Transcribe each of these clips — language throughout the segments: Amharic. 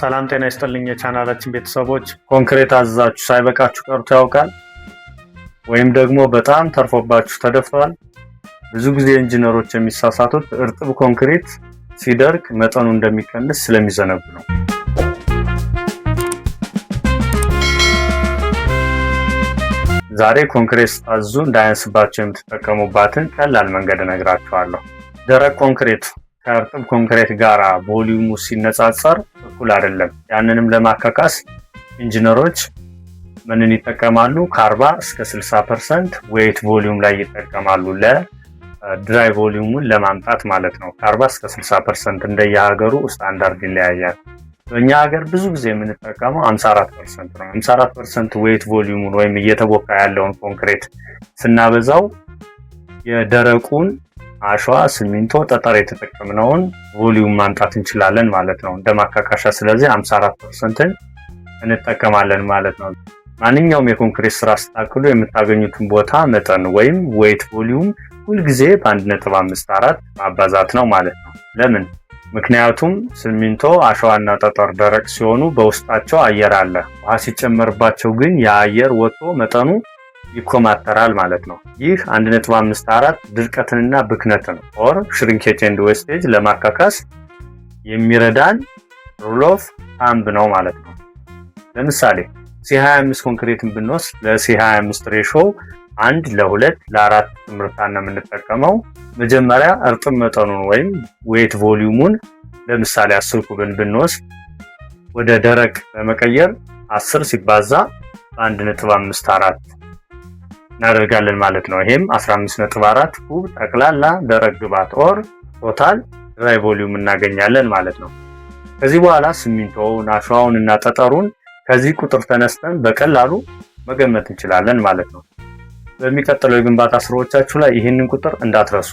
ሰላም ጤና ይስጥልኝ የቻናላችን ቤተሰቦች። ኮንክሪት አዛችሁ ሳይበቃችሁ ቀርቶ ያውቃል? ወይም ደግሞ በጣም ተርፎባችሁ ተደፍቷል? ብዙ ጊዜ ኢንጂነሮች የሚሳሳቱት እርጥብ ኮንክሪት ሲደርቅ መጠኑ እንደሚቀንስ ስለሚዘነጉ ነው። ዛሬ ኮንክሪት ስታዙ እንዳያንስባችሁ የምትጠቀሙባትን ቀላል መንገድ እነግራችኋለሁ። ደረቅ ኮንክሪት ከእርጥብ ኮንክሪት ጋር ቮሊዩሙ ሲነጻጸር እኩል አይደለም። ያንንም ለማካካስ ኢንጂነሮች ምንን ይጠቀማሉ? ከ40 እስከ 60% ዌይት ቮሊዩም ላይ ይጠቀማሉ፣ ለድራይ ቮሊዩሙን ለማምጣት ማለት ነው። ከ40 እስከ 60% እንደየሀገሩ ስታንዳርድ ይለያያል። በእኛ ሀገር ብዙ ጊዜ የምንጠቀመው 54% ነው። 54% ዌይት ቮሊዩሙን ወይም እየተቦካ ያለውን ኮንክሪት ስናበዛው የደረቁን አሸዋ፣ ሲሚንቶ፣ ጠጠር የተጠቀምነውን ቮሊዩም ማምጣት እንችላለን ማለት ነው እንደማካካሻ። ስለዚህ 54%ን እንጠቀማለን ማለት ነው። ማንኛውም የኮንክሪት ስራ ስታክሉ የምታገኙትን ቦታ መጠን ወይም ዌይት ቮሊዩም ሁልጊዜ በ1.54 ማባዛት ነው ማለት ነው። ለምን? ምክንያቱም ሲሚንቶ፣ አሸዋና ጠጠር ደረቅ ሲሆኑ በውስጣቸው አየር አለ። ውሃ ሲጨመርባቸው ግን የአየር ወጥቶ መጠኑ ይኮማተራል ማለት ነው። ይህ 1.54 ድርቀትንና ብክነትን ኦር ሽሪንኬጅ ኤንድ ዌስቴጅ ለማካካስ የሚረዳን ሩል ኦፍ ታምብ ነው ማለት ነው። ለምሳሌ C25 ኮንክሪትን ብንወስድ ለC25 ሬሾ 1 ለ2 ለ4 ትምህርታና የምንጠቀመው መጀመሪያ እርጥብ መጠኑን ወይም ዌይት ቮሊዩሙን ለምሳሌ 10 ኩብን ብንወስድ ወደ ደረቅ በመቀየር 10 ሲባዛ በ1.54 እናደርጋለን ማለት ነው። ይሄም 15.4 ኩብ ጠቅላላ ደረቅ ግባት ኦር ቶታል ድራይ ቮሊዩም እናገኛለን ማለት ነው። ከዚህ በኋላ ሲሚንቶውን፣ አሸዋውን እና ጠጠሩን ከዚህ ቁጥር ተነስተን በቀላሉ መገመት እንችላለን ማለት ነው። በሚቀጥለው የግንባታ ስራዎቻችሁ ላይ ይህንን ቁጥር እንዳትረሱ።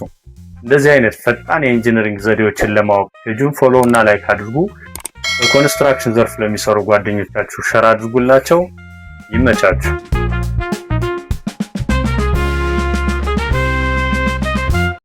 እንደዚህ አይነት ፈጣን የኢንጂነሪንግ ዘዴዎችን ለማወቅ ፔጁን ፎሎ እና ላይክ አድርጉ። በኮንስትራክሽን ዘርፍ ለሚሰሩ ጓደኞቻችሁ ሸር አድርጉላቸው። ይመቻችሁ።